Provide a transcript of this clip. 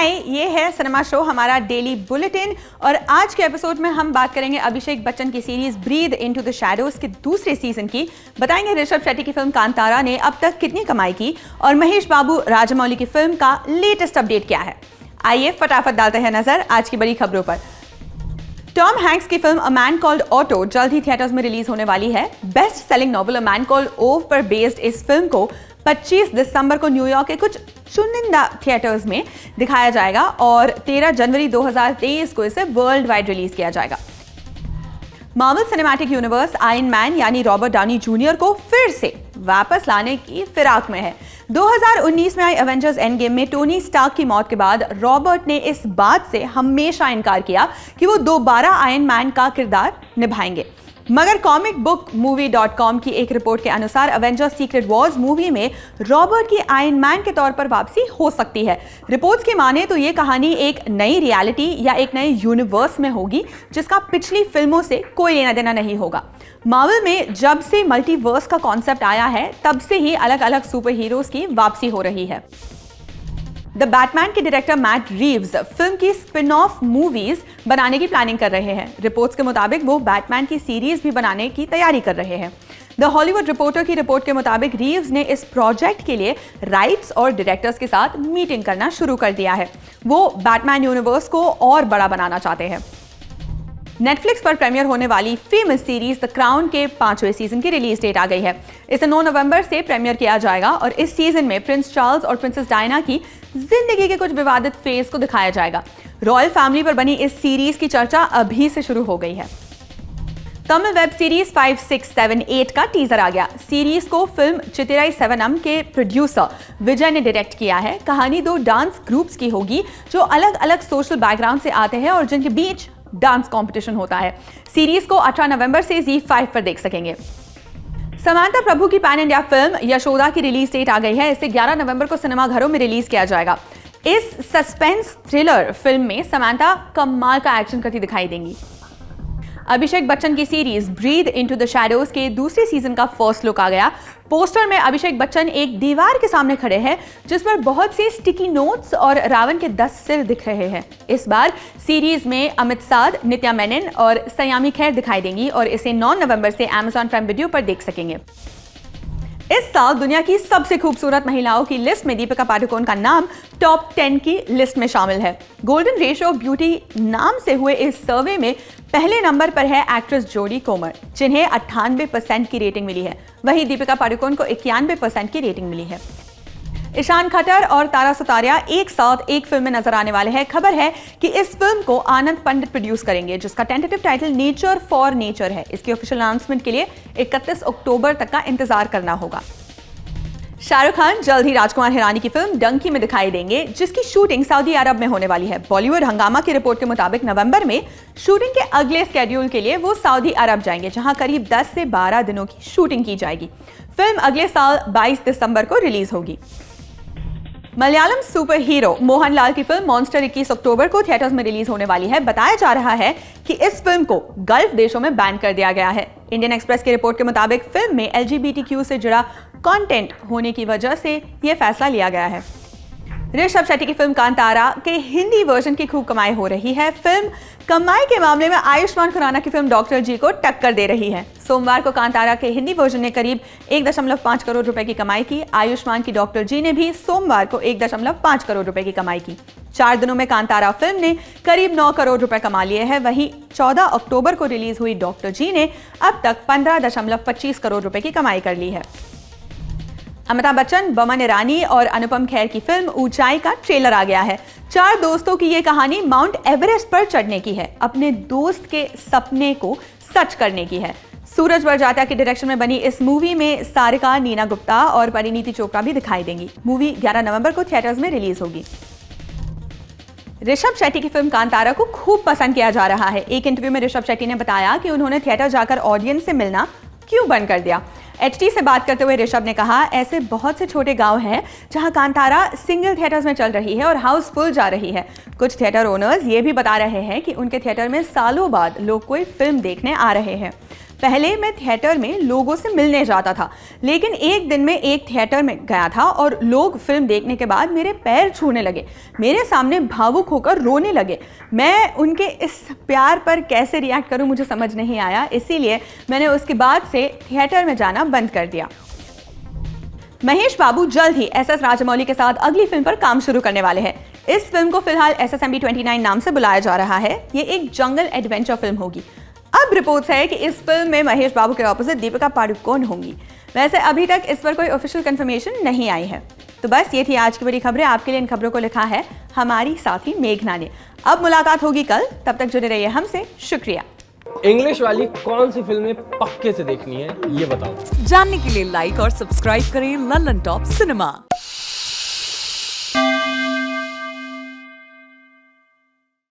हाय, ये है cinema show हमारा डेली बुलेटिन और आज के एपिसोड में हम बात करेंगे अभिषेक बच्चन की series Breathe Into the Shadows के दूसरे सीजन की। बताएंगे ऋषभ शेट्टी की फिल्म कांतारा ने अब तक कितनी कमाई की और महेश बाबू राजमौली की फिल्म का लेटेस्ट अपडेट क्या है। आइए फटाफट डालते हैं नजर आज की बड़ी खबरों पर। टॉम हैंक्स की film a man called auto जल्द ही थिएटर्स में रिलीज होने वाली है। Best selling novel a man called ओव पर बेस्ड इस फिल्म को 25 दिसंबर को न्यूयॉर्क के कुछ चुनिंदा थिएटर्स में दिखाया जाएगा और 13 जनवरी 2023 को इसे वर्ल्ड वाइड रिलीज किया जाएगा। Marvel cinematic universe iron man यानी रॉबर्ट डाउनी जूनियर को फिर से वापस लाने की फिराक में है। 2019 में आई एवेंजर्स एंड गेम में टोनी स्टार्क की मौत के बाद रॉबर्ट ने इस बात से हमेशा इनकार किया कि वो दोबारा आयरन मैन का किरदार निभाएंगे, मगर कॉमिक बुक मूवी.com की एक रिपोर्ट के अनुसार एवेंजर्स सीक्रेट वॉर्स मूवी में रॉबर्ट की आयरन मैन के तौर पर वापसी हो सकती है। रिपोर्ट्स की माने तो ये कहानी एक नई रियलिटी या एक नए यूनिवर्स में होगी जिसका पिछली फिल्मों से कोई लेना देना नहीं होगा। मार्वल में जब से मल्टीवर्स का कॉन्सेप्ट आया है तब से ही अलग अलग सुपर हीरोज की वापसी हो रही है। द बैटमैन के डायरेक्टर मैट रीव्स फिल्म की स्पिन ऑफ मूवीज बनाने की प्लानिंग कर रहे हैं। रिपोर्ट्स के मुताबिक वो बैटमैन की सीरीज भी बनाने की तैयारी कर रहे हैं। द हॉलीवुड रिपोर्टर की रिपोर्ट के मुताबिक रीव्स ने इस प्रोजेक्ट के लिए राइट्स और डायरेक्टर्स के साथ मीटिंग करना शुरू कर दिया है। वो बैटमैन यूनिवर्स को और बड़ा बनाना चाहते हैं। नेटफ्लिक्स पर प्रीमियर होने वाली फेमस सीरीज द क्राउन के 5वें सीजन की रिलीज डेट आ गई है। इसे 9 नवंबर से प्रीमियर किया जाएगा और इस सीजन में प्रिंस चार्ल्स और प्रिंसेस डायना की जिंदगी के कुछ विवादित फेज को दिखाया जाएगा। रॉयल फैमिली पर बनी इस सीरीज की चर्चा अभी से शुरू हो गई है। तमिल वेब सीरीज 5678 का टीजर आ गया। सीरीज को फिल्म चितिराई सेवनम के प्रोड्यूसर विजय ने डायरेक्ट किया है। कहानी 2 डांस ग्रुप्स की होगी जो अलग अलग सोशल बैकग्राउंड से आते हैं और जिनके बीच डांस कंपटीशन होता है। सीरीज को 18 नवंबर से ZEE5 पर देख सकेंगे। समांता प्रभु की पैन इंडिया फिल्म यशोदा की रिलीज डेट आ गई है। इसे 11 नवंबर को सिनेमाघरों में रिलीज किया जाएगा। इस सस्पेंस थ्रिलर फिल्म में समांता कमाल का एक्शन करती दिखाई देंगी। अभिषेक बच्चन की series Breathe Into the Shadows के दूसरे सीजन का फर्स्ट लुक आ गया। पोस्टर में अभिषेक बच्चन एक दीवार के सामने खड़े हैं जिस पर बहुत सी स्टिकी नोट्स और रावण के 10 सिर दिख रहे हैं। इस बार सीरीज में अमित साध, नित्या मेनन और सयामी खैर दिखाई देंगी और इसे 9 नवंबर से Amazon प्राइम वीडियो पर देख सकेंगे। इस साल दुनिया की सबसे खूबसूरत महिलाओं की लिस्ट में दीपिका पादुकोण का नाम टॉप 10 की लिस्ट में शामिल है। गोल्डन रेशियो ऑफ ब्यूटी नाम से हुए इस सर्वे में पहले नंबर पर है एक्ट्रेस जोडी कोमर, जिन्हें 98% की रेटिंग मिली है। वहीं दीपिका पादुकोण को 91% की रेटिंग मिली है। ईशान खट्टर और तारा सुतारिया एक साथ एक फिल्म में नजर आने वाले हैं। खबर है कि इस फिल्म को आनंद पंडित प्रोड्यूस करेंगे जिसका tentative title nature for nature है। इसकी ऑफिशियल अनाउंसमेंट के लिए 31 अक्टूबर तक का इंतजार करना होगा। शाहरुख खान जल्द ही राजकुमार हिरानी की फिल्म डंकी में दिखाई देंगे जिसकी शूटिंग सऊदी अरब में होने वाली है। बॉलीवुड हंगामा की रिपोर्ट के मुताबिक नवंबर में शूटिंग के अगले स्केड्यूल के लिए वो सऊदी अरब जाएंगे जहां करीब 10 से 12 दिनों की शूटिंग की जाएगी। फिल्म अगले साल 22 दिसंबर को रिलीज होगी। मलयालम सुपर हीरो मोहनलाल की फिल्म मॉन्स्टर 21 अक्टूबर को थिएटर्स में रिलीज होने वाली है। बताया जा रहा है कि इस फिल्म को गल्फ देशों में बैन कर दिया गया है। इंडियन एक्सप्रेस की रिपोर्ट के मुताबिक फिल्म में LGBTQ से जुड़ा कंटेंट होने की वजह से यह फैसला लिया गया है। ऋषभ शेट्टी की फिल्म कांतारा के हिंदी वर्जन की खूब कमाई हो रही है। फिल्म कमाई के मामले में आयुष्मान खुराना की फिल्म डॉक्टर जी को टक्कर दे रही है। सोमवार को कांतारा के हिंदी वर्जन ने करीब 1.5 करोड़ रुपए की कमाई की। आयुष्मान की डॉक्टर जी ने भी सोमवार को 1.5 करोड़ रुपए की कमाई की। 4 दिनों में कांतारा फिल्म ने करीब 9 करोड़ रुपए कमा लिए हैं। वहीं 14 अक्टूबर को रिलीज हुई डॉक्टर जी ने अब तक 15.25 करोड़ रुपए की कमाई कर ली है। अमिताभ बच्चन, बमन ईरानी और अनुपम खेर की फिल्म ऊंचाई का ट्रेलर आ गया है। 4 दोस्तों की ये कहानी माउंट एवरेस्ट पर चढ़ने की है, अपने दोस्त के सपने को सच करने की है। सूरज बड़जात्या के डायरेक्शन में बनी इस मूवी में सारिका, नीना गुप्ता और परिणीति चोपड़ा भी दिखाई देंगी। मूवी 11 नवंबर को थिएटर्स में रिलीज होगी। ऋषभ शेट्टी की फिल्म कांतारा को खूब पसंद किया जा रहा है। एक इंटरव्यू में ऋषभ शेट्टी ने बताया कि उन्होंने थिएटर जाकर ऑडियंस से मिलना क्यों बंद कर दिया। HT से बात करते हुए ऋषभ ने कहा, ऐसे बहुत से छोटे गांव हैं जहां कांतारा सिंगल थिएटर्स में चल रही है और हाउसफुल जा रही है। कुछ थिएटर ओनर्स ये भी बता रहे हैं कि उनके थिएटर में सालों बाद लोग कोई फिल्म देखने आ रहे हैं। पहले मैं थिएटर में लोगों से मिलने जाता था, लेकिन एक दिन में एक थिएटर में गया था और लोग फिल्म देखने के बाद मेरे पैर छूने लगे, मेरे सामने भावुक होकर रोने लगे। मैं उनके इस प्यार पर कैसे रिएक्ट करूं मुझे समझ नहीं आया, इसीलिए मैंने उसके बाद से थिएटर में जाना बंद कर दिया। महेश बाबू जल्द ही एसएस राजमौली के साथ अगली फिल्म पर काम शुरू करने वाले हैं। इस फिल्म को फिलहाल SSMB 29 नाम से बुलाया जा रहा है। ये एक जंगल एडवेंचर फिल्म होगी। अब रिपोर्ट्स है कि इस फिल्म में महेश बाबू के ऑपोजिट दीपिका पादुकोण होंगी। वैसे अभी तक इस पर कोई ऑफिशियल कंफर्मेशन नहीं आई है। तो बस ये थी आज की बड़ी खबरें। आपके लिए इन खबरों को लिखा है हमारी साथी मेघना ने। अब मुलाकात होगी कल, तब तक जुड़े रहिए हमसे। शुक्रिया। इंग्लिश वाली कौन सी फिल्में पक्के से देखनी है ये बताओ। जानने के लिए लाइक और सब्सक्राइब करें लल्लन टॉप सिनेमा।